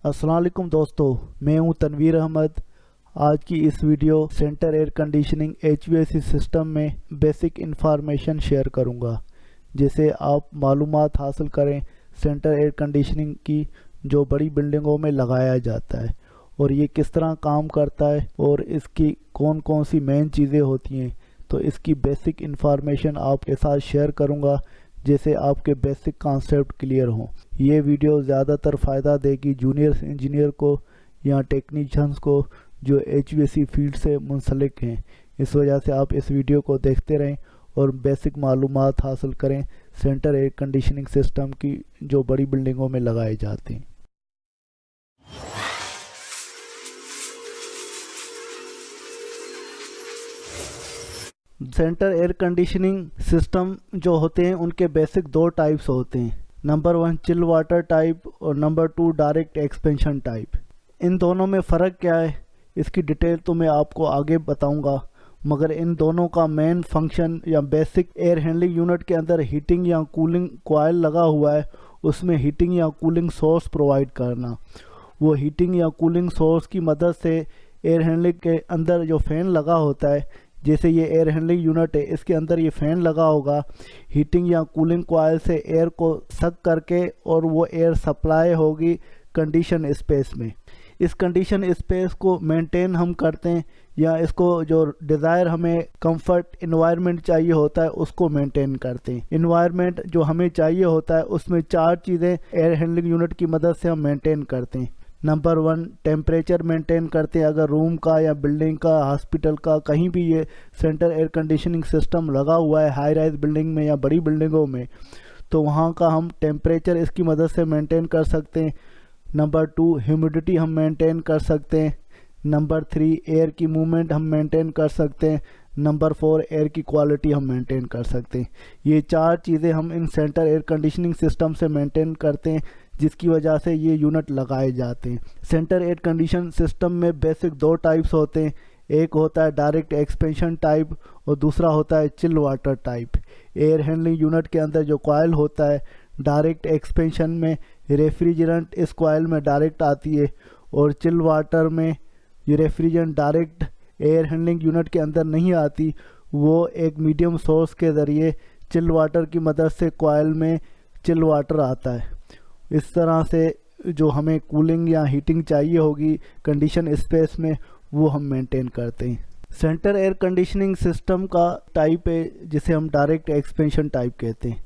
अस्सलाम वालेकुम दोस्तों, मैं हूं तनवीर अहमद। आज की इस video centre air conditioning HVAC system में बेसिक इंफॉर्मेशन शेयर करूंगा, जिससे आप मालूमात हासिल करें सेंटर एयर कंडीशनिंग की, जो बड़ी बिल्डिंगों में लगाया जाता है और ये किस तरह काम करता है और इसकी कौन कौन सी मेन चीज़ें होती हैं। तो इसकी बेसिक इंफॉर्मेशन आपके साथ शेयर करूंगा, जैसे आपके बेसिक कॉन्सेप्ट क्लियर हों। ये वीडियो ज़्यादातर फ़ायदा देगी जूनियर इंजीनियर को या टेक्नीशियंस को जो HVAC फील्ड से मुंसलिक हैं। इस वजह से आप इस वीडियो को देखते रहें और बेसिक मालूमात हासिल करें सेंटर एयर कंडीशनिंग सिस्टम की, जो बड़ी बिल्डिंगों में लगाए जाते हैं। सेंटर एयर कंडीशनिंग सिस्टम जो होते हैं उनके बेसिक दो टाइप्स होते हैं। नंबर 1 चिल वाटर टाइप और नंबर 2 डायरेक्ट एक्सपेंशन टाइप। इन दोनों में फ़र्क क्या है, इसकी डिटेल तो मैं आपको आगे बताऊंगा, मगर इन दोनों का मेन फंक्शन या बेसिक एयर हैंडलिंग यूनिट के अंदर हीटिंग या कूलिंग कॉइल लगा हुआ है, उसमें हीटिंग या कूलिंग सोर्स प्रोवाइड करना। वो हीटिंग या कूलिंग सोर्स की मदद से एयर हैंडलिंग के अंदर जो फ़ैन लगा होता है, जैसे ये एयर हैंडलिंग यूनिट है, इसके अंदर ये फ़ैन लगा होगा, हीटिंग या कूलिंग कॉइल से एयर को सक करके और वो एयर सप्लाई होगी कंडीशन स्पेस में। इस कंडीशन स्पेस को मेंटेन हम करते हैं, या इसको जो डिज़ायर हमें कंफर्ट इन्वायरमेंट चाहिए होता है उसको मेंटेन करते हैं। इन्वायरमेंट जो हमें चाहिए होता है उसमें 4 चीज़ें एयर हैंडलिंग यूनिट की मदद से हम मेंटेन करते हैं। नंबर 1 टेम्परेचर मेंटेन करते हैं। अगर रूम का या बिल्डिंग का, हॉस्पिटल का, कहीं भी ये सेंटर एयर कंडीशनिंग सिस्टम लगा हुआ है, हाई राइज बिल्डिंग में या बड़ी बिल्डिंगों में, तो वहाँ का हम टेम्परेचर इसकी मदद से मेंटेन कर सकते हैं। नंबर 2 ह्यूमिडिटी हम मेंटेन कर सकते हैं। नंबर 3 एयर की मूवमेंट हम मेंटेन कर सकते हैं। नंबर 4 एयर की क्वालिटी हम मेंटेन कर सकते हैं। ये 4 चीज़ें हम इन सेंटर एयर कंडीशनिंग सिस्टम से मेंटेन करते हैं, जिसकी वजह से ये यूनिट लगाए जाते हैं। सेंटर एयर कंडीशन सिस्टम में बेसिक 2 टाइप्स होते हैं। एक होता है डायरेक्ट एक्सपेंशन टाइप और दूसरा होता है chill water type. Air handling unit के अंदर जो कॉइल होता है, डायरेक्ट एक्सपेंशन में रेफ्रिजरेंट इस कॉइल में डायरेक्ट आती है, और चिल वाटर में ये refrigerant direct air handling unit के अंदर नहीं आती, वो एक मीडियम सोर्स के ज़रिए चिल वाटर की मदद से कॉइल में चिल वाटर आता है। इस तरह से जो हमें कूलिंग या हीटिंग चाहिए होगी कंडीशन स्पेस में, वो हम मेंटेन करते हैं। सेंटर एयर कंडीशनिंग सिस्टम का टाइप है जिसे हम डायरेक्ट एक्सपेंशन टाइप कहते हैं।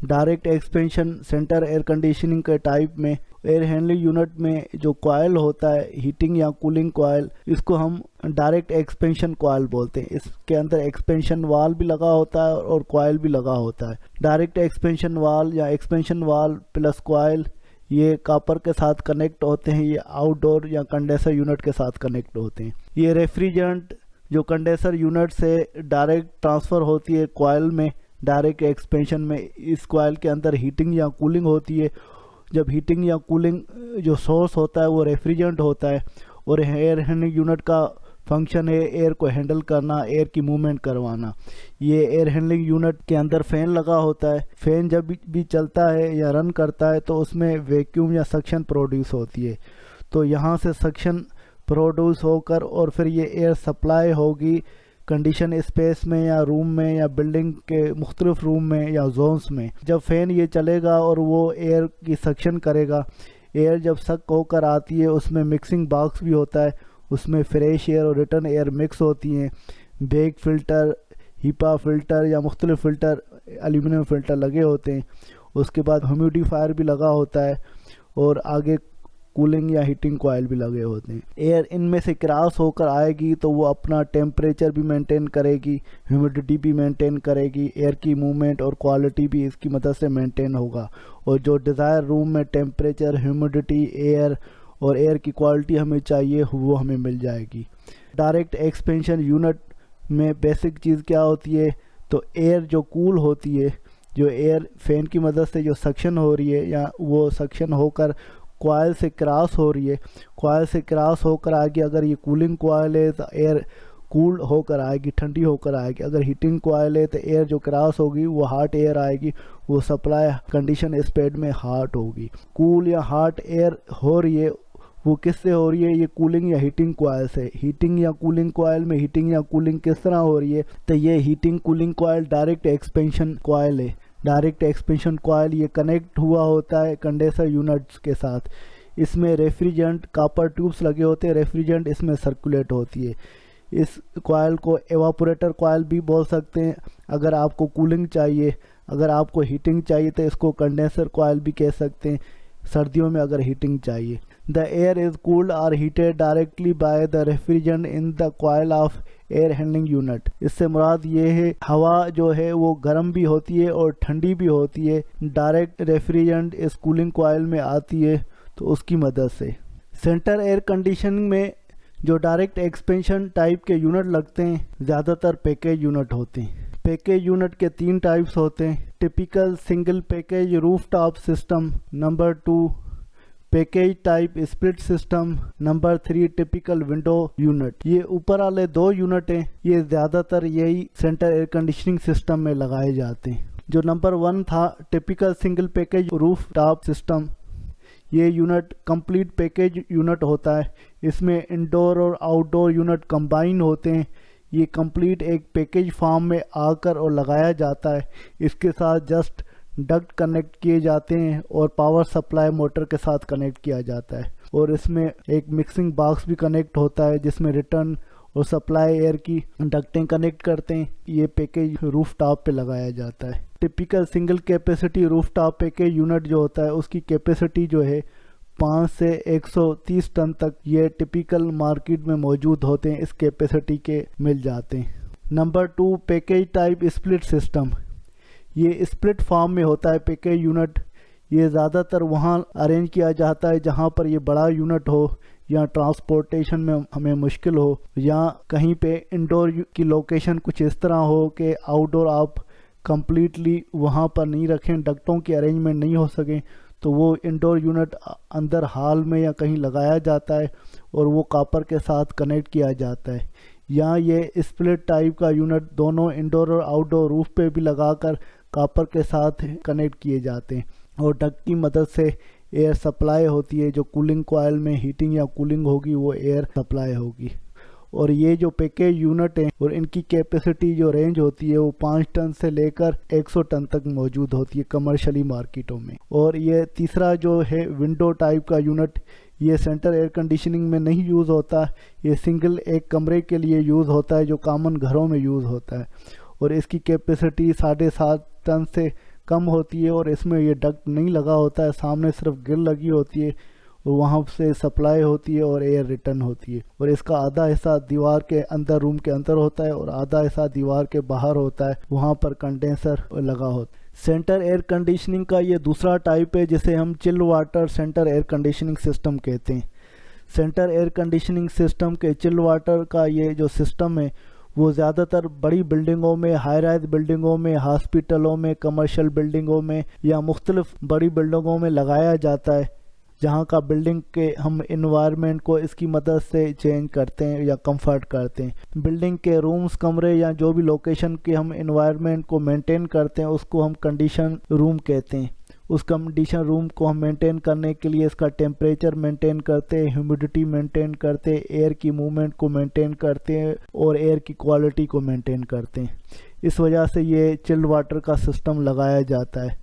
Direct expansion centre air conditioning के टाइप में एयर हैंडलिंग यूनिट में जो कॉइल होता है, हीटिंग या कूलिंग कॉइल, इसको हम डायरेक्ट एक्सपेंशन कॉइल बोलते हैं। इसके अंदर एक्सपेंशन वाल भी लगा होता है और कॉइल भी लगा होता है। डायरेक्ट एक्सपेंशन वाल या एक्सपेंशन वाल प्लस कॉइल ये कॉपर के साथ कनेक्ट होते हैं, ये आउटडोर या कंडेंसर यूनिट के साथ कनेक्ट होते हैं। ये रेफ्रिजरेंट जो कंडेंसर यूनिट से डायरेक्ट ट्रांसफ़र होती है कॉइल में, डायरेक्ट एक्सपेंशन में इस कॉइल के अंदर हीटिंग या कूलिंग होती है। जब हीटिंग या कूलिंग जो सोर्स होता है वो रेफ्रिजरेंट होता है, और एयर हैंडलिंग यूनिट का फंक्शन है एयर को हैंडल करना, एयर की मूवमेंट करवाना। ये एयर हैंडलिंग यूनिट के अंदर फ़ैन लगा होता है। फ़ैन जब भी चलता है या रन करता है तो उसमें वैक्यूम या सक्शन प्रोड्यूस होती है, तो यहाँ से सक्शन प्रोड्यूस होकर और फिर ये एयर सप्लाई होगी कंडीशन स्पेस में या रूम में या बिल्डिंग के मुख्तलिफ रूम में या जोन्स में। जब फ़ैन ये चलेगा और वो एयर की सक्शन करेगा, एयर जब सक होकर आती है उसमें मिक्सिंग बॉक्स भी होता है, उसमें फ्रेश एयर और रिटर्न एयर मिक्स होती हैं। बेक फ़िल्टर, हीपा फ़िल्टर या मुख्तलिफ फ़िल्टर, एल्यूमिनियम फ़िल्टर लगे होते हैं। उसके बाद ह्यूमिडिफायर भी लगा होता है और आगे कूलिंग या हीटिंग कॉइल भी लगे होते हैं। एयर इनमें से क्रॉस होकर आएगी तो वो अपना टेम्परेचर भी मेंटेन करेगी, ह्यूमिडिटी भी मेंटेन करेगी, एयर की मूवमेंट और क्वालिटी भी इसकी मदद से मेंटेन होगा, और जो डिज़ायर रूम में टेम्परेचर, ह्यूमिडिटी, एयर और एयर की क्वालिटी हमें चाहिए वो हमें मिल जाएगी। डायरेक्ट एक्सपेंशन यूनिट में बेसिक चीज़ क्या होती है, तो एयर जो कूल होती है, जो एयर फैन की मदद से जो सक्शन हो रही है या वो सक्शन होकर कॉइल से क्रॉस हो रही है, कॉइल से क्रॉस होकर आगे अगर ये कूलिंग कॉइल है तो एयर कूल होकर आएगी, ठंडी होकर आएगी। अगर हीटिंग कॉइल है तो एयर जो क्रॉस होगी वो हॉट एयर आएगी, वो सप्लाई कंडीशन स्पेड में हॉट होगी। कूल या हॉट एयर हो रही है वो किससे हो रही है, ये कूलिंग या हीटिंग कॉइल से। हीटिंग या कूलिंग कॉइल में हीटिंग या कूलिंग किस तरह हो रही है, तो ये heating cooling coil direct expansion coil है। डायरेक्ट एक्सपेंशन कॉइल ये कनेक्ट हुआ होता है कंडेंसर यूनिट्स के साथ। इसमें रेफ्रिजरेंट कॉपर ट्यूब्स लगे होते हैं, रेफ्रिजरेंट इसमें सर्कुलेट होती है। इस कॉइल को एवापोरेटर कॉइल भी बोल सकते हैं अगर आपको कूलिंग चाहिए। अगर आपको हीटिंग चाहिए तो इसको कंडेंसर कॉइल भी कह सकते हैं, सर्दियों में अगर हीटिंग चाहिए। द एयर इज कूल्ड और heated directly by the refrigerant in the coil of air handling unit. इससे मुराद ये है हवा जो है वो गर्म भी होती है और ठंडी भी होती है, डायरेक्ट रेफ्रिजरेंट इस कूलिंग कॉइल में आती है तो उसकी मदद से। सेंटर एयर कंडीशनिंग में जो डायरेक्ट एक्सपेंशन टाइप के यूनिट लगते हैं ज़्यादातर पैकेज यूनिट होते हैं। पैकेज यूनिट के 3 टाइप्स होते हैं, typical single package rooftop system, number 2 package type split system, number 3 typical window unit. ये ऊपर वाले 2 यूनिट हैं, ये ज़्यादातर यही सेंटर एयर कंडीशनिंग सिस्टम में लगाए जाते हैं। जो नंबर 1 था typical single package rooftop system, ये यूनिट कंप्लीट पैकेज यूनिट होता है। इसमें इंडोर और आउटडोर यूनिट कंबाइन होते हैं। ये कंप्लीट एक पैकेज फॉर्म में आकर और लगाया जाता है। इसके साथ जस्ट डक्ट कनेक्ट किए जाते हैं और पावर सप्लाई मोटर के साथ कनेक्ट किया जाता है, और इसमें एक मिक्सिंग बॉक्स भी कनेक्ट होता है जिसमें रिटर्न और सप्लाई एयर की डक्टें कनेक्ट करते हैं। ये पैकेज रूफ टॉप पे लगाया जाता है। Typical single capacity roof top package unit जो होता है उसकी कैपेसिटी जो है 5 से 130 टन तक ये टिपिकल मार्केट में मौजूद होते हैं, इस कैपेसिटी के मिल जाते हैं। Number 2 package type split system, ये स्प्लिट फॉर्म में होता है पैकेज यूनिट। ये ज़्यादातर वहाँ अरेंज किया जाता है जहाँ पर ये बड़ा यूनिट हो या ट्रांसपोर्टेशन में हमें मुश्किल हो, या कहीं पे इंडोर की लोकेशन कुछ इस तरह हो कि आउटडोर आप कंप्लीटली वहाँ पर नहीं रखें, डक्टों की अरेंजमेंट नहीं हो सकें, तो वो इंडोर यूनिट अंदर हॉल में या कहीं लगाया जाता है और वो कॉपर के साथ कनेक्ट किया जाता है। या ये स्प्लिट टाइप का यूनिट दोनों इंडोर और आउटडोर रूफ पे भी लगाकर कॉपर के साथ कनेक्ट किए जाते हैं, और डक्ट की मदद से एयर सप्लाई होती है। जो कूलिंग कॉइल में हीटिंग या कूलिंग होगी वो एयर सप्लाई होगी। और ये जो पैकेज यूनिट हैं और इनकी कैपेसिटी जो रेंज होती है वो 5 टन से लेकर 100 टन तक मौजूद होती है कमर्शियली मार्केटों में। और ये तीसरा जो है विंडो टाइप का यूनिट, ये सेंटर एयर कंडीशनिंग में नहीं यूज़ होता, ये सिंगल एक कमरे के लिए यूज़ होता है जो कॉमन घरों में यूज़ होता है, और इसकी कैपेसिटी 7.5 टन से कम होती है, और इसमें ये डक्ट नहीं लगा होता है, सामने सिर्फ ग्रिल लगी होती है और वहाँ से सप्लाई होती है और एयर रिटर्न होती है। और इसका आधा हिस्सा दीवार के अंदर रूम के अंदर होता है और आधा हिस्सा दीवार के बाहर होता है, वहाँ पर कंडेंसर लगा होता है। सेंटर एयर कंडीशनिंग का ये दूसरा टाइप है जिसे हम chill water centre air conditioning system कहते हैं। सेंटर एयर कंडीशनिंग सिस्टम के चिल वाटर का ये जो सिस्टम है वो ज़्यादातर बड़ी बिल्डिंगों में, हाई राइज बिल्डिंगों में, हॉस्पिटलों में, कमर्शियल बिल्डिंगों में या मुख्तलिफ बड़ी बिल्डिंगों में लगाया जाता है, जहाँ का बिल्डिंग के हम इन्वायरमेंट को इसकी मदद से चेंज करते हैं या कंफर्ट करते हैं। बिल्डिंग के रूम्स, कमरे या जो भी लोकेशन के हम इन्वायरमेंट को मेंटेन करते हैं उसको हम कंडीशन रूम कहते हैं। उस कंडीशन रूम को हम मेंटेन करने के लिए इसका टेम्परेचर मेंटेन करते हैं, ह्यूमिडिटी मेंटेन करते हैं, एयर की मूवमेंट को मेंटेन करते हैं और एयर की क्वालिटी को मेंटेन करते हैं। इस वजह से ये चिल्ड वाटर का सिस्टम लगाया जाता है।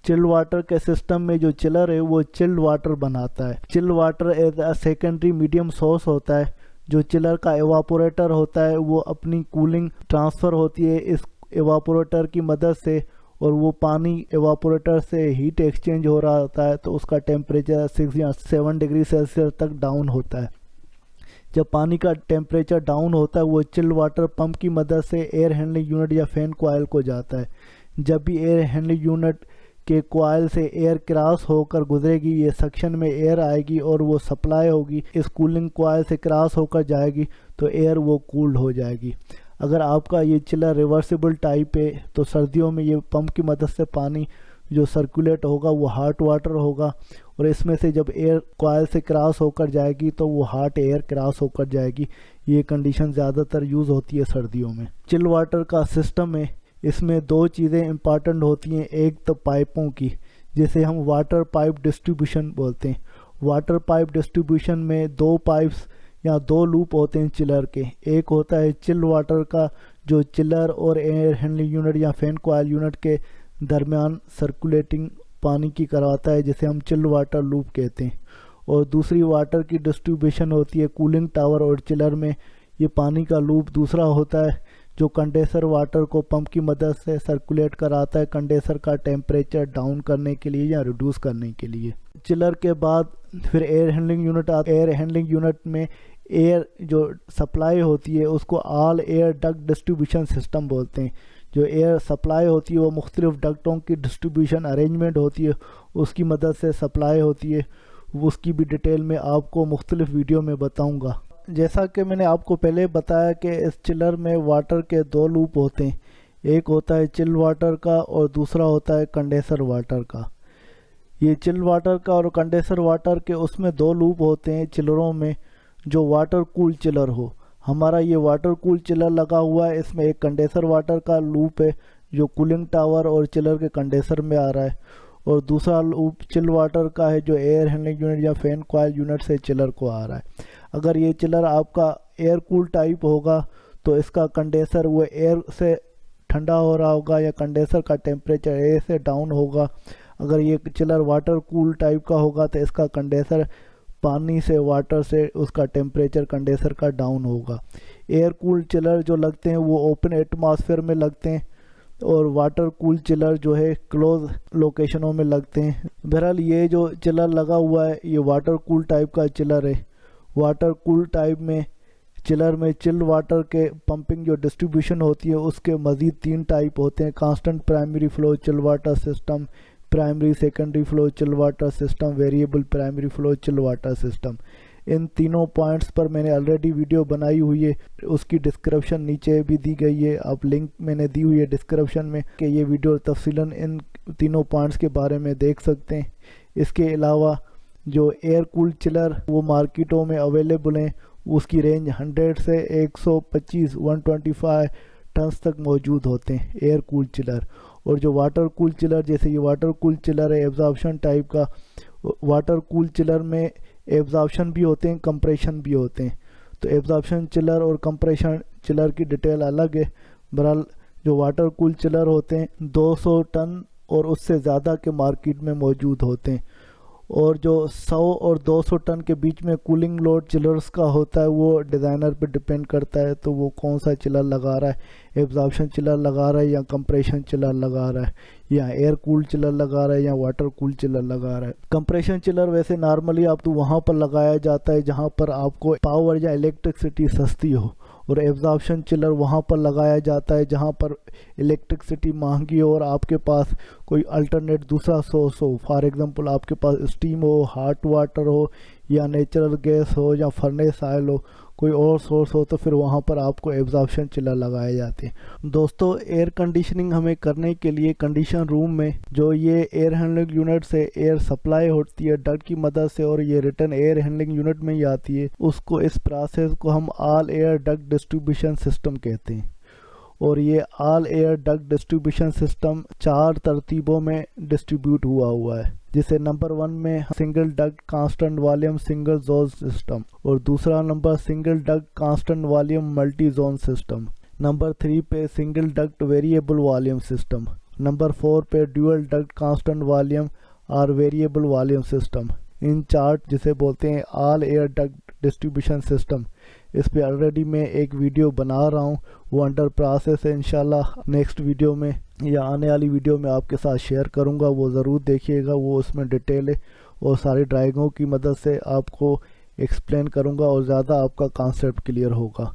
चिल्ड वाटर के सिस्टम में जो चिलर है वो चिल्ड वाटर बनाता है। Chilled water as a secondary medium source होता है। जो चिलर का एवापोरेटर होता है वो अपनी कूलिंग ट्रांसफ़र होती है इस एवापोरेटर की मदद से, और वो पानी एवापोरेटर से हीट एक्सचेंज हो रहा होता है तो उसका टेम्परेचर 6 या 7 डिग्री सेल्सियस तक डाउन होता है। जब पानी का टेम्परेचर डाउन होता है वो चिल्ड वाटर पंप की मदद से एयर हैंडलिंग यूनिट या फैन कॉइल को जाता है। जब भी एयर हैंडलिंग यूनिट के कॉइल से एयर क्रॉस होकर गुजरेगी, ये सेक्शन में एयर आएगी और वो सप्लाई होगी, इस कूलिंग कॉइल से क्रॉस होकर जाएगी तो एयर वो कूल्ड हो जाएगी। अगर आपका ये चिलर रिवर्सिबल टाइप है तो सर्दियों में ये पंप की मदद से पानी जो सर्कुलेट होगा वो हॉट वाटर होगा, और इसमें से जब एयर कॉइल से क्रॉस होकर जाएगी तो वो हॉट एयर क्रॉस होकर जाएगी। ये कंडीशन ज़्यादातर यूज़ होती है सर्दियों में। चिल वाटर का सिस्टम है, इसमें 2 चीज़ें इम्पॉर्टेंट होती हैं। एक तो पाइपों की, जिसे हम वाटर पाइप डिस्ट्रीब्यूशन बोलते हैं। वाटर पाइप डिस्ट्रीब्यूशन में दो पाइप्स या दो लूप होते हैं चिलर के। एक होता है चिल वाटर का, जो चिलर और एयर हैंडलिंग यूनिट या फैन कॉइल यूनिट के दरमियान सर्कुलेटिंग पानी की करवाता है, जिसे हम चिल वाटर लूप कहते हैं। और दूसरी वाटर की डिस्ट्रीब्यूशन होती है कूलिंग टावर और चिलर में। ये पानी का लूप दूसरा होता है जो कंडेंसर वाटर को पंप की मदद से सर्कुलेट कराता है कंडेंसर का टेम्परेचर डाउन करने के लिए या रिड्यूस करने के लिए। चिलर के बाद फिर एयर हैंडलिंग यूनिट आता है। एयर हैंडलिंग यूनिट में एयर जो सप्लाई होती है उसको all air duct distribution system बोलते हैं। जो एयर सप्लाई होती है वो मुख्तलिफ डक्टों की डिस्ट्रीब्यूशन अरेंजमेंट होती है, उसकी मदद से सप्लाई होती है। उसकी भी डिटेल में आपको मुख्तलिफ वीडियो में बताऊंगा। जैसा कि मैंने आपको पहले बताया कि इस चिलर में वाटर के दो लूप होते हैं, एक होता है चिल वाटर का और दूसरा होता है कंडेंसर वाटर का। ये चिल वाटर का और कंडेंसर वाटर के उसमें दो लूप होते हैं चिलरों में जो वाटर कूल चिलर हो। हमारा ये वाटर कूल चिलर लगा हुआ है, इसमें एक कंडेंसर वाटर का लूप है जो कूलिंग टावर और चिलर के कंडेंसर में आ रहा है, और दूसरा लूप चिल वाटर का है जो एयर हैंडलिंग यूनिट या फैन कॉइल यूनिट से चिलर को आ रहा है। अगर ये चिलर आपका एयर कूल टाइप होगा तो इसका कंडेंसर वो एयर से ठंडा हो रहा होगा या कंडेंसर का टेम्परेचर एयर से डाउन होगा। अगर ये चिलर वाटर कूल टाइप का होगा तो इसका कंडेंसर पानी से वाटर से उसका टेम्परेचर कंडेंसर का डाउन होगा। एयर कूल चिलर जो लगते हैं वो ओपन एटमॉस्फेयर में लगते हैं और वाटर कूल चिलर जो है क्लोज लोकेशनों में लगते हैं। बहरहाल ये जो चिलर लगा हुआ है ये वाटर कूल टाइप का चिलर है। वाटर कूल टाइप में चिलर में चिल्ड वाटर के पंपिंग जो डिस्ट्रीब्यूशन होती है उसके मज़ीद 3 टाइप होते हैं: constant primary flow chilled water system, primary secondary flow chilled water system, variable primary flow chilled water system. इन तीनों पॉइंट्स पर मैंने ऑलरेडी वीडियो बनाई हुई है, उसकी डिस्क्रिप्शन नीचे भी दी गई है, आप लिंक मैंने दी हुई है डिस्क्रिप्शन में कि ये वीडियो तफसीलन इन तीनों पॉइंट्स के बारे में देख सकते हैं। इसके अलावा जो एयर कूल चिलर वो मार्केटों में अवेलेबल हैं, उसकी रेंज 100 से 125 125 टन्स तक मौजूद होते हैं एयर कूल चिलर। और जो वाटर कूल चिलर, जैसे ये वाटर कूल चिलर है एब्जॉर्प्शन टाइप का, वाटर कूल चिलर में एब्जॉर्प्शन भी होते हैं, कंप्रेशन भी होते हैं। तो एब्जॉर्प्शन चिलर और कंप्रेशन चिलर की डिटेल अलग है। बहरहाल जो वाटर कूल चिलर होते हैं 200 टन और उससे ज़्यादा के मार्केट में मौजूद होते हैं। और जो 100 और 200 टन के बीच में कूलिंग लोड चिलर्स का होता है वो डिज़ाइनर पे डिपेंड करता है, तो वो कौन सा चिलर लगा रहा है, एब्जॉर्प्शन चिलर लगा रहा है या कंप्रेशन चिलर लगा रहा है या एयर कूल चिलर लगा रहा है या वाटर कूल चिलर लगा रहा है। कंप्रेशन चिलर वैसे नॉर्मली आप तो वहाँ पर लगाया जाता है जहाँ पर आपको पावर या इलेक्ट्रिसिटी सस्ती हो, और एब्जॉर्प्शन चिलर वहाँ पर लगाया जाता है जहाँ पर इलेक्ट्रिसिटी महंगी हो और आपके पास कोई अल्टरनेट दूसरा सोर्स हो। फॉर एग्जांपल आपके पास स्टीम हो, हॉट वाटर हो या नेचुरल गैस हो या फर्नेस ऑयल हो, कोई और सोर्स हो, तो फिर वहाँ पर आपको एब्जॉर्प्शन चिलर लगाए जाते हैं। दोस्तों, एयर कंडीशनिंग हमें करने के लिए कंडीशन रूम में जो ये एयर हैंडलिंग यूनिट से एयर सप्लाई होती है डक्ट की मदद से और ये रिटर्न एयर हैंडलिंग यूनिट में ही आती है, उसको इस प्रोसेस को हम all air duct distribution system कहते हैं। और ये all air duct distribution system 4 तरतीबों में डिस्ट्रीब्यूट हुआ है, जिसे नंबर 1 में single duct constant volume single zone system, और दूसरा number single duct constant volume multi zone system, number 3 पे single duct variable volume system, number 4 पे ड्यूअल डक्ट कांस्टेंट वॉल्यूम और वेरिएबल वॉल्यूम सिस्टम। इन chart जिसे बोलते हैं all air duct distribution system, इस पे ऑलरेडी मैं एक वीडियो बना रहा हूँ, वो अंडर प्रोसेस है। इंशाल्लाह नेक्स्ट वीडियो में या आने वाली वीडियो में आपके साथ शेयर करूँगा, वो ज़रूर देखिएगा, वो उसमें डिटेल है और सारी ड्राइंगों की मदद से आपको एक्सप्लेन करूँगा और ज़्यादा आपका कॉन्सेप्ट क्लियर होगा।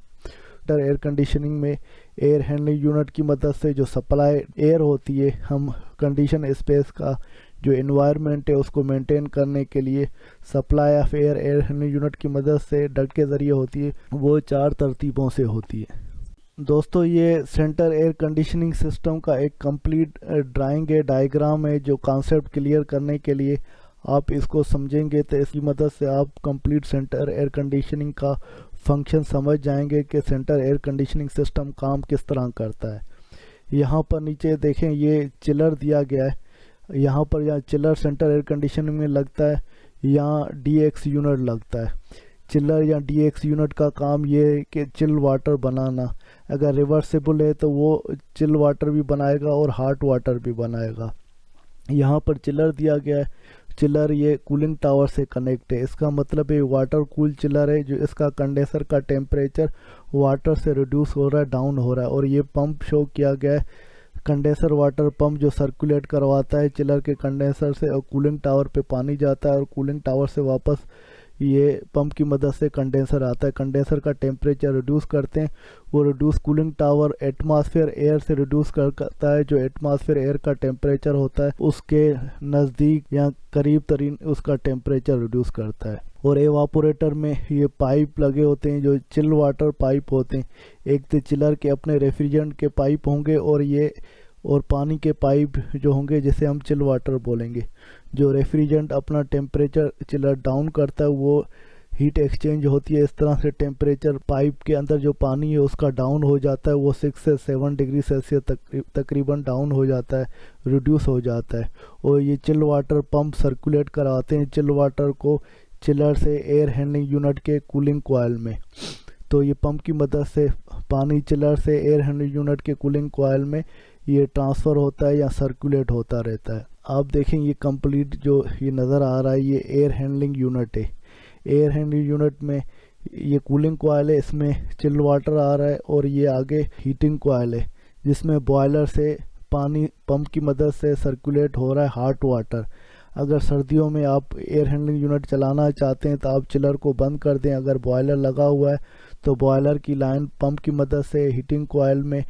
एयर कंडीशनिंग में एयर हैंडलिंग यूनिट की मदद से जो सप्लाई एयर होती है, हम कंडीशन स्पेस का जो एनवायरनमेंट है उसको मेंटेन करने के लिए supply of air air handling unit की मदद से डक्ट के ज़रिए होती है, वो 4 तरतीबों से होती है। दोस्तों, ये सेंटर एयर कंडीशनिंग सिस्टम का एक कंप्लीट ड्राइंग है, डायग्राम है, जो कॉन्सेप्ट क्लियर करने के लिए आप इसको समझेंगे तो इसकी मदद से आप कंप्लीट सेंटर एयर कंडीशनिंग का फंक्शन समझ जाएंगे कि सेंटर एयर कंडीशनिंग सिस्टम काम किस तरह करता है। यहाँ पर नीचे देखें, ये चिलर दिया गया है, यहाँ पर यहाँ चिलर सेंटर एयर कंडीशनिंग में लगता है। यहाँ DX यूनिट लगता है। चिलर या DX यूनिट का काम ये है कि चिल वाटर बनाना। अगर रिवर्सिबल है तो वो चिल वाटर भी बनाएगा और हॉट वाटर भी बनाएगा। यहाँ पर चिलर दिया गया है। चिलर ये कूलिंग टावर से कनेक्ट है। इसका मतलब ये वाटर कूल चिलर है, जो इसका कंडेंसर का टेम्परेचर वाटर से रिड्यूस हो रहा है, डाउन हो रहा है। और ये पंप शो किया गया है, कंडेंसर वाटर पंप, जो सर्कुलेट करवाता है चिलर के कंडेंसर से और कूलिंग टावर पे पानी जाता है और कूलिंग टावर से वापस ये पंप की मदद से कंडेंसर आता है। कंडेंसर का टेम्परेचर रिड्यूस करते हैं। वो reduce cooling tower atmosphere air से रिड्यूस करता है। जो एटमॉस्फेयर एयर का टेम्परेचर होता है उसके नज़दीक या करीब तरीन उसका टेम्परेचर रिड्यूस करता है। और एवापोरेटर में ये पाइप लगे होते हैं, जो चिल वाटर पाइप होते हैं। एक तो चिलर के अपने रेफ्रिजरेंट के पाइप होंगे और पानी के पाइप जो होंगे जिसे हम चिल वाटर बोलेंगे। जो रेफ्रिजरेंट अपना टेम्परेचर चिलर डाउन करता है, वो हीट एक्सचेंज होती है। इस तरह से टेम्परेचर पाइप के अंदर जो पानी है उसका डाउन हो जाता है। वो 6 से 7 डिग्री सेल्सियस तकरीबन डाउन हो जाता है, रिड्यूस हो जाता है। और ये चिल वाटर पंप सर्कुलेट कराते हैं चिल वाटर को चिलर से एयर हैंडलिंग यूनिट के कूलिंग कॉइल में। तो ये पंप की मदद से पानी चिलर से एयर हैंडलिंग यूनिट के कूलिंग कॉइल में ये ट्रांसफ़र होता है या सर्कुलेट होता रहता है। आप देखें ये कंप्लीट जो ये नज़र आ रहा है, ये एयर हैंडलिंग यूनिट है। एयर हैंडलिंग यूनिट में ये कूलिंग कॉइल है, इसमें चिल वाटर आ रहा है और ये आगे हीटिंग कॉइल है जिसमें बॉयलर से पानी पंप की मदद से सर्कुलेट हो रहा है हॉट वाटर। अगर सर्दियों में आप एयर हैंडलिंग यूनिट चलाना चाहते हैं तो आप चिलर को बंद कर दें। अगर बॉयलर लगा हुआ है तो बॉयलर की लाइन पंप की मदद से हीटिंग कॉइल में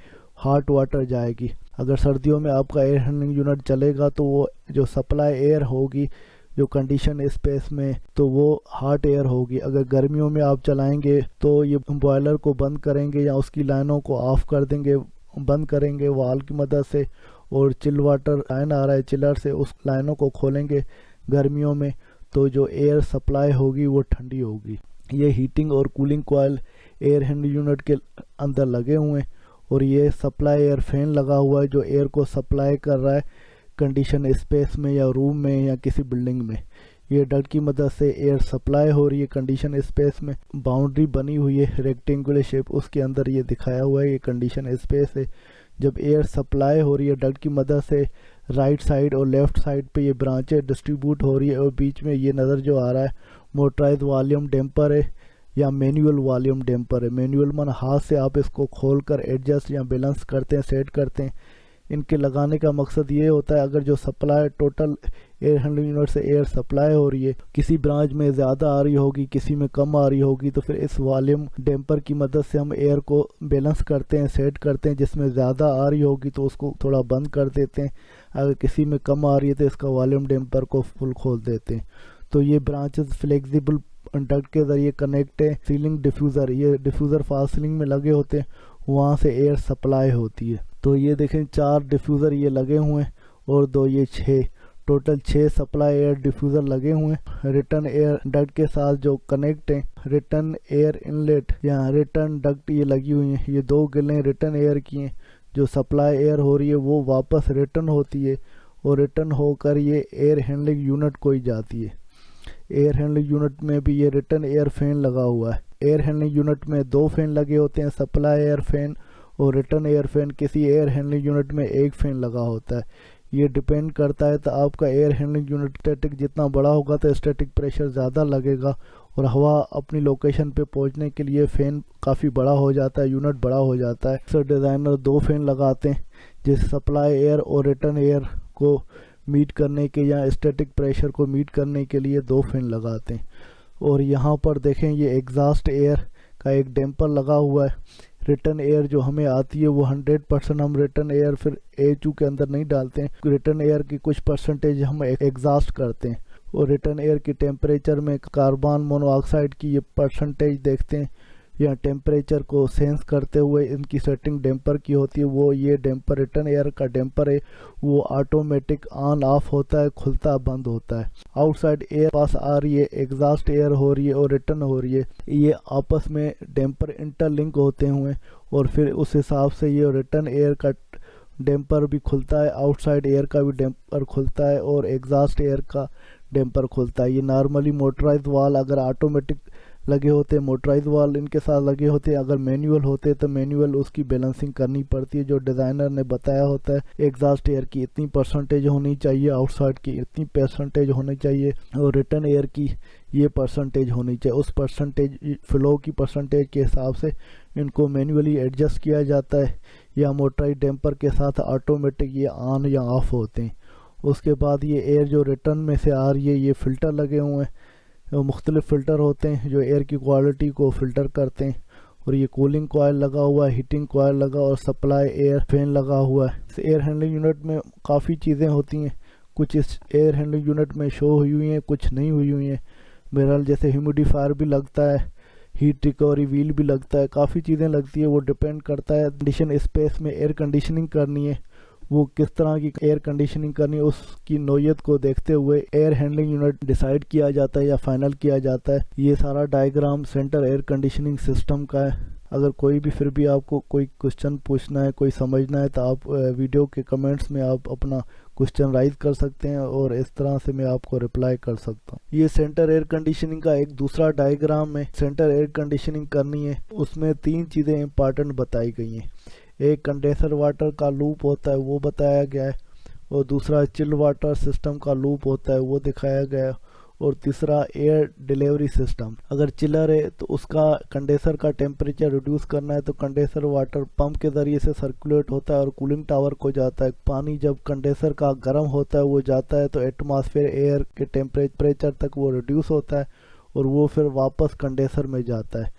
हॉट वाटर जाएगी। अगर सर्दियों में आपका एयर हैंडलिंग यूनिट चलेगा तो वो जो सप्लाई एयर होगी जो कंडीशन स्पेस में, तो वो हॉट एयर होगी। अगर गर्मियों में आप चलाएंगे तो ये बॉयलर को बंद करेंगे या उसकी लाइनों को ऑफ कर देंगे, बंद करेंगे वाल की मदद से, और चिल वाटर लाइन आ रहा है चिलर से, उस लाइनों को खोलेंगे गर्मियों में, तो जो एयर सप्लाई होगी वो ठंडी होगी। ये हीटिंग और cooling coil air handling unit के अंदर लगे हुए हैं और ये सप्लाई एयर फैन लगा हुआ है जो एयर को सप्लाई कर रहा है कंडीशन स्पेस में या रूम में या किसी बिल्डिंग में। ये डक्ट की मदद से एयर सप्लाई हो रही है कंडीशन स्पेस में। बाउंड्री बनी हुई है रेक्टेंगुलर शेप, उसके अंदर ये दिखाया हुआ है ये कंडीशन स्पेस है। जब एयर सप्लाई हो रही है डक्ट की मदद से, राइट साइड और लेफ़्ट साइड पे ये ब्रांचें डिस्ट्रीब्यूट हो रही है और बीच में ये नज़र जो आ रहा है मोटराइज वॉल्यूम डैम्पर है या मैनुअल वॉल्यूम डैम्पर है। मैनुअल मन हाथ से आप इसको खोलकर एडजस्ट या बैलेंस करते हैं, सेट करते हैं। इनके लगाने का मकसद ये होता है अगर जो supply total air handling unit से एयर सप्लाई हो रही है, किसी ब्रांच में ज़्यादा आ रही होगी, किसी में कम आ रही होगी, तो फिर इस वॉल्यूम डैम्पर की मदद से हम एयर को बैलेंस करते हैं, सेट करते हैं। जिसमें ज़्यादा आ रही होगी तो उसको थोड़ा बंद कर देते हैं। अगर किसी में कम आ रही है तो इसका वॉल्यूम डैम्पर को फुल खोल देते हैं। तो ये ब्रांचेस फ्लेक्सिबल डक्ट के ज़रिए कनेक्ट है। सीलिंग डिफ्यूज़र, ये डिफ्यूज़र फॉल सीलिंग में लगे होते हैं, वहाँ से एयर सप्लाई होती है। तो ये देखें 4 डिफ्यूज़र ये लगे हुए हैं और 2 ये 6, टोटल 6 सप्लाई एयर डिफ्यूज़र लगे हुए हैं। रिटर्न एयर डक्ट के साथ जो कनेक्ट हैं, रिटर्न एयर इनलेट या रिटर्न डक्ट ये लगी हुई हैं। ये 2 गिलें रिटर्न एयर की हैं। जो सप्लाई एयर हो रही है वो वापस रिटर्न होती है और रिटर्न होकर ये एयर हैंडलिंग यूनिट को ही जाती है। एयर हैंडलिंग यूनिट में भी ये रिटर्न एयर फैन लगा हुआ है। एयर हैंडलिंग यूनिट में 2 फैन लगे होते हैं, सप्लाई एयर फैन और रिटर्न एयर फैन। किसी एयर हैंडलिंग यूनिट में 1 फैन लगा होता है। ये डिपेंड करता है तो आपका एयर हैंडलिंग यूनिट स्टैटिक जितना बड़ा होगा तो स्टैटिक प्रेशर ज़्यादा लगेगा और हवा अपनी लोकेशन पे पहुंचने के लिए फ़ैन काफ़ी बड़ा हो जाता है, यूनिट बड़ा हो जाता है। अक्सर डिज़ाइनर 2 फैन लगाते हैं जिस सप्लाई एयर और रिटर्न एयर को मीट करने के या स्टैटिक प्रेशर को मीट करने के लिए 2 फैन लगाते हैं। और यहाँ पर देखें ये एग्जॉस्ट एयर का एक डैम्पर लगा हुआ है। रिटर्न एयर जो हमें आती है वो 100% हम रिटर्न एयर फिर AHU के अंदर नहीं डालते हैं। रिटर्न एयर की कुछ परसेंटेज हम एग्जॉस्ट करते हैं और रिटर्न एयर की टेम्परेचर में कार्बन मोनोऑक्साइड की ये परसेंटेज देखते हैं या टेम्परेचर को सेंस करते हुए इनकी सेटिंग डैम्पर की होती है। वो ये डैम्पर रिटर्न एयर का डैम्पर है, वो ऑटोमेटिक ऑन ऑफ होता है, खुलता बंद होता है। आउटसाइड एयर पास आ रही है, एग्जॉस्ट एयर हो रही है और रिटर्न हो रही है, ये आपस में डैम्पर इंटरलिंक होते हुए और फिर उस हिसाब से ये रिटर्न एयर का डैम्पर भी खुलता है, आउटसाइड एयर का भी डैम्पर खुलता है और एग्जॉस्ट एयर का डैम्पर खुलता है। ये नॉर्मली मोटराइज वाल अगर ऑटोमेटिक लगे होते, मोटराइज वाल इनके साथ लगे होते, अगर मैनुअल होते तो मैनुअल उसकी बैलेंसिंग करनी पड़ती है। जो डिज़ाइनर ने बताया होता है एग्जॉस्ट एयर की इतनी परसेंटेज होनी चाहिए, आउटसाइड की इतनी परसेंटेज होनी चाहिए और रिटर्न एयर की ये परसेंटेज होनी चाहिए। उस परसेंटेज फ्लो की परसेंटेज के हिसाब से इनको मैनुअली एडजस्ट किया जाता है या मोटराइज डैम्पर के साथ ऑटोमेटिक ये ऑन या ऑफ होते हैं। उसके बाद ये एयर जो रिटर्न में से आ रही है, ये फ़िल्टर लगे हुए हैं, मुख्तलिफ फ़िल्टर होते हैं जो एयर की क्वालिटी को फ़िल्टर करते हैं। और ये कूलिंग कॉयल लगा हुआ है, हीटिंग कॉयल लगा और सप्लाई एयर फैन लगा हुआ है। इस एयर हैंडलिंग यूनिट में काफ़ी चीज़ें होती हैं, कुछ इस एयर हैंडलिंग यूनिट में शो हुई हुई हैं, कुछ नहीं हुई हुई हैं। बहरहाल जैसे ह्यूमिडिफायर भी लगता है, हीट रिकवरी व्हील भी लगता है, काफ़ी चीज़ें लगती है। वो डिपेंड करता है कंडीशन स्पेस में एयर कंडीशनिंग करनी है, वो किस तरह की एयर कंडीशनिंग करनी है, उसकी नौयत को देखते हुए एयर हैंडलिंग यूनिट डिसाइड किया जाता है या फाइनल किया जाता है। ये सारा diagram centre air conditioning system का है। अगर कोई भी फिर भी आपको कोई क्वेश्चन पूछना है, कोई समझना है, तो आप वीडियो के कमेंट्स में आप अपना क्वेश्चन राइज कर सकते हैं और इस तरह से मैं आपको रिप्लाई कर सकता हूँ। ये सेंटर एयर कंडीशनिंग का एक दूसरा डायग्राम है। सेंटर एयर कंडीशनिंग करनी है, उसमें 3 चीज़ें इंपॉर्टेंट बताई गई हैं। एक कंडेंसर वाटर का लूप होता है, वो बताया गया है, और दूसरा चिल वाटर सिस्टम का लूप होता है, वो दिखाया गया है, और तीसरा एयर डिलीवरी सिस्टम। अगर चिलर है तो उसका कंडेंसर का टेम्परेचर रिड्यूस करना है तो कंडेंसर वाटर पंप के ज़रिए से सर्कुलेट होता है और कूलिंग टावर को जाता है। पानी जब कंडेंसर का गर्म होता है वो जाता है तो एटमॉस्फेयर एयर के टेम्परेचर तक वो रिड्यूस होता है और वो फिर वापस कंडेंसर में जाता है।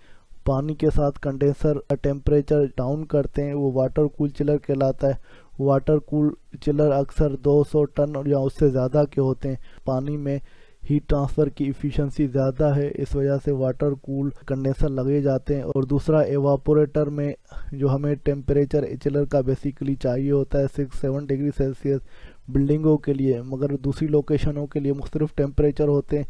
पानी के साथ कंडेंसर का टेम्परेचर डाउन करते हैं, वो वाटर कूल चिलर कहलाता है। वाटर कूल चिलर अक्सर 200 टन या उससे ज़्यादा के होते हैं। पानी में हीट ट्रांसफ़र की इफ़िशेंसी ज़्यादा है, इस वजह से वाटर कूल कंडेंसर लगे जाते हैं। और दूसरा एवापोरेटर में जो हमें टेम्परेचर चिलर का बेसिकली चाहिए होता है 6-7 डिग्री सेल्सियस बिल्डिंगों के लिए, मगर दूसरी लोकेशनों के लिए मुख्तलिफ टेम्परेचर होते हैं।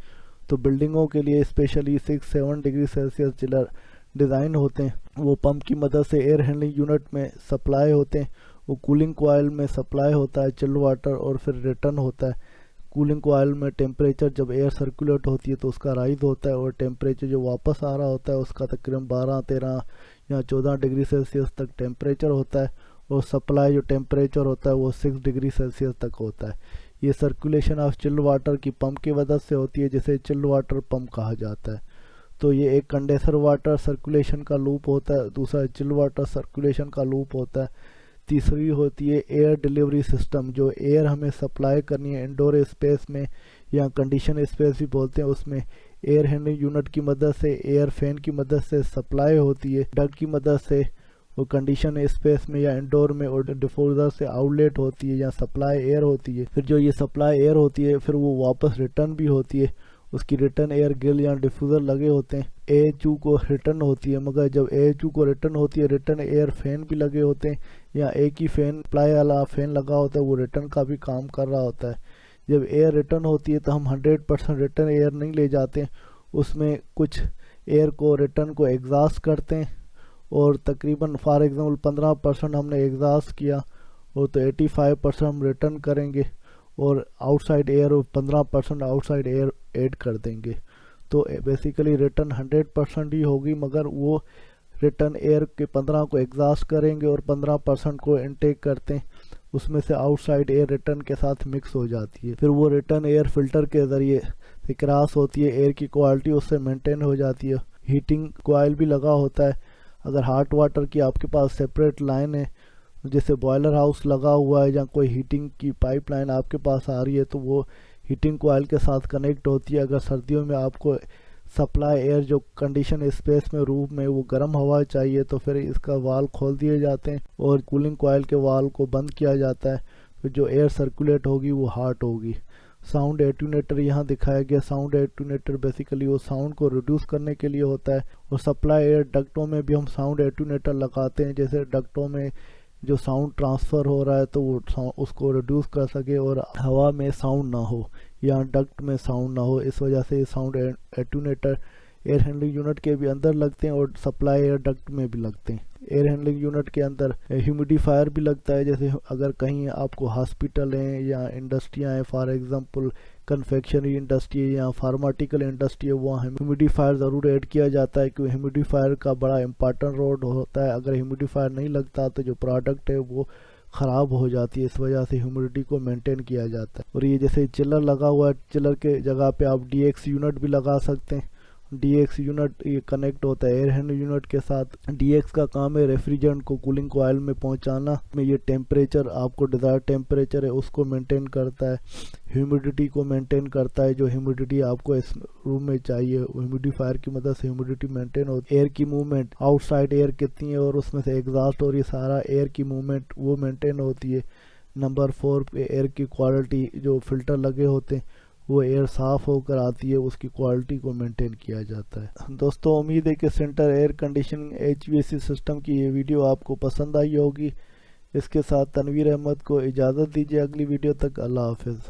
तो बिल्डिंगों के लिए specially 6-7 degree Celsius chiller design होते हैं। वो पंप की मदद से एयर हैंडलिंग यूनिट में सप्लाई होते हैं। वो कूलिंग कॉयल में सप्लाई होता है चिल्ड वाटर और फिर रिटर्न होता है। कूलिंग कॉयल में टेम्परेचर जब एयर सर्कुलेट होती है तो उसका राइज होता है और टेम्परेचर जो वापस आ रहा होता है उसका तकरीबन 12-13 या 14 डिग्री सेल्सियस तक टेम्परेचर होता है और सप्लाई जो टेम्परेचर होता है वो 6 डिग्री सेल्सियस तक होता है। ये सर्कुलेशन ऑफ चिल्ड वाटर की पंप की वजह से होती है, जिसे चिल्ड वाटर पंप कहा जाता है। तो ये एक कंडेंसर वाटर सर्कुलेशन का लूप होता है, दूसरा चिल्ड वाटर सर्कुलेशन का लूप होता है, तीसरी होती है एयर डिलीवरी सिस्टम। जो एयर हमें सप्लाई करनी है इंडोर स्पेस में या कंडीशन स्पेस भी बोलते हैं, उसमें एयर हैंडलिंग यूनिट की मदद से एयर फैन की मदद से सप्लाई होती है, डक्ट की मदद से वो कंडीशन स्पेस में या इंडोर में, और डिफ्यूज़र से आउटलेट होती है या सप्लाई एयर होती है। फिर जो ये सप्लाई एयर होती है फिर वो वापस रिटर्न भी होती है, उसकी रिटर्न एयर गिल या डिफ्यूज़र लगे होते हैं। AHU को रिटर्न होती है, मगर जब AHU को रिटर्न होती है रिटर्न एयर फैन भी लगे होते हैं या एक ही फैन सप्लाई वाला फैन लगा होता है, वो रिटर्न का भी काम कर रहा होता है। जब एयर रिटर्न होती है तो हम 100% रिटर्न एयर नहीं ले जाते, उसमें कुछ एयर को रिटर्न को एग्जॉस्ट करते हैं और तकरीबन फॉर एग्जांपल 15% हमने एग्जॉस्ट किया और तो 85% हम रिटर्न करेंगे और outside air 15% outside air add कर देंगे। तो बेसिकली रिटर्न 100% ही होगी, मगर वो रिटर्न एयर के 15 को एग्जॉस्ट करेंगे और 15% को इनटेक करते हैं, उसमें से आउटसाइड एयर रिटर्न के साथ मिक्स हो जाती है। फिर वो रिटर्न एयर फिल्टर के ज़रिए से क्रॉस होती है, एयर की क्वालिटी उससे मेंटेन हो जाती है। हीटिंग कॉयल भी लगा होता है। अगर हॉट वाटर की आपके पास सेपरेट लाइन है, जैसे बॉयलर हाउस लगा हुआ है या कोई हीटिंग की पाइपलाइन आपके पास आ रही है, तो वो हीटिंग कॉयल के साथ कनेक्ट होती है। अगर सर्दियों में आपको सप्लाई एयर जो कंडीशन स्पेस में रूम में वो गर्म हवा चाहिए तो फिर इसका वाल खोल दिए जाते हैं और कूलिंग कॉयल के वाल को बंद किया जाता है। फिर जो एयर सर्कुलेट होगी वो हॉट होगी। साउंड एट्यूनेटर यहाँ दिखाया गया। साउंड एट्यूनेटर बेसिकली वो साउंड को रिड्यूस करने के लिए होता है। और सप्लाई एयर डक्टों में भी हम साउंड एट्यूनेटर लगाते हैं, जैसे डक्टों में जो साउंड ट्रांसफ़र हो रहा है तो वो उसको रिड्यूस कर सके और हवा में साउंड ना हो या डक्ट में साउंड ना हो। इस वजह से साउंड एट्यूनेटर एयर हैंडलिंग यूनिट के भी अंदर लगते हैं और सप्लाई एयर डक्ट में भी लगते हैं। एयर हैंडलिंग यूनिट के अंदर ह्यूमिडिफायर भी लगता है, जैसे अगर कहीं आपको हॉस्पिटल हैं या इंडस्ट्रियाँ हैं, फॉर एग्जांपल कन्फेक्शनरी इंडस्ट्री है या फार्माटिकल इंडस्ट्री है, वहाँ ह्यूमिडिफायर ज़रूर ऐड किया जाता है, क्योंकि ह्यूमिडिफायर का बड़ा इंपॉर्टेंट रोल होता है। अगर ह्यूमिडिफायर नहीं लगता तो जो प्रोडक्ट है वो ख़राब हो जाती है, इस वजह से ह्यूमिडिटी को मेंटेन किया जाता है। और ये जैसे चिलर लगा हुआ है, चिलर के जगह पे आप DX यूनिट भी लगा सकते हैं। DX यूनिट ये कनेक्ट होता है एयर हैंडल यूनिट के साथ। DX का काम है रेफ्रिजरेंट को कूलिंग कॉइल में पहुंचाना, में ये टेम्परेचर आपको डिज़ायर टेम्परेचर है उसको मेंटेन करता है, ह्यूमिडिटी को मेंटेन करता है। जो ह्यूमिडिटी आपको इस रूम में चाहिए, ह्यूमिडिफायर की मदद से ह्यूमिडिटी मेंटेन होती है। एयर की मूवमेंट, आउटसाइड एयर कितनी है और उसमें से एग्जॉस्ट और ये सारा एयर की मूवमेंट वो मेंटेन होती है। नंबर 4 पे एयर की क्वालिटी, जो फिल्टर लगे होते हैं वो एयर साफ़ होकर आती है, उसकी क्वालिटी को मेंटेन किया जाता है। दोस्तों उम्मीद है कि centre air conditioning HVAC system की ये वीडियो आपको पसंद आई होगी। इसके साथ तनवीर अहमद को इजाज़त दीजिए, अगली वीडियो तक अल्लाह हाफिज़।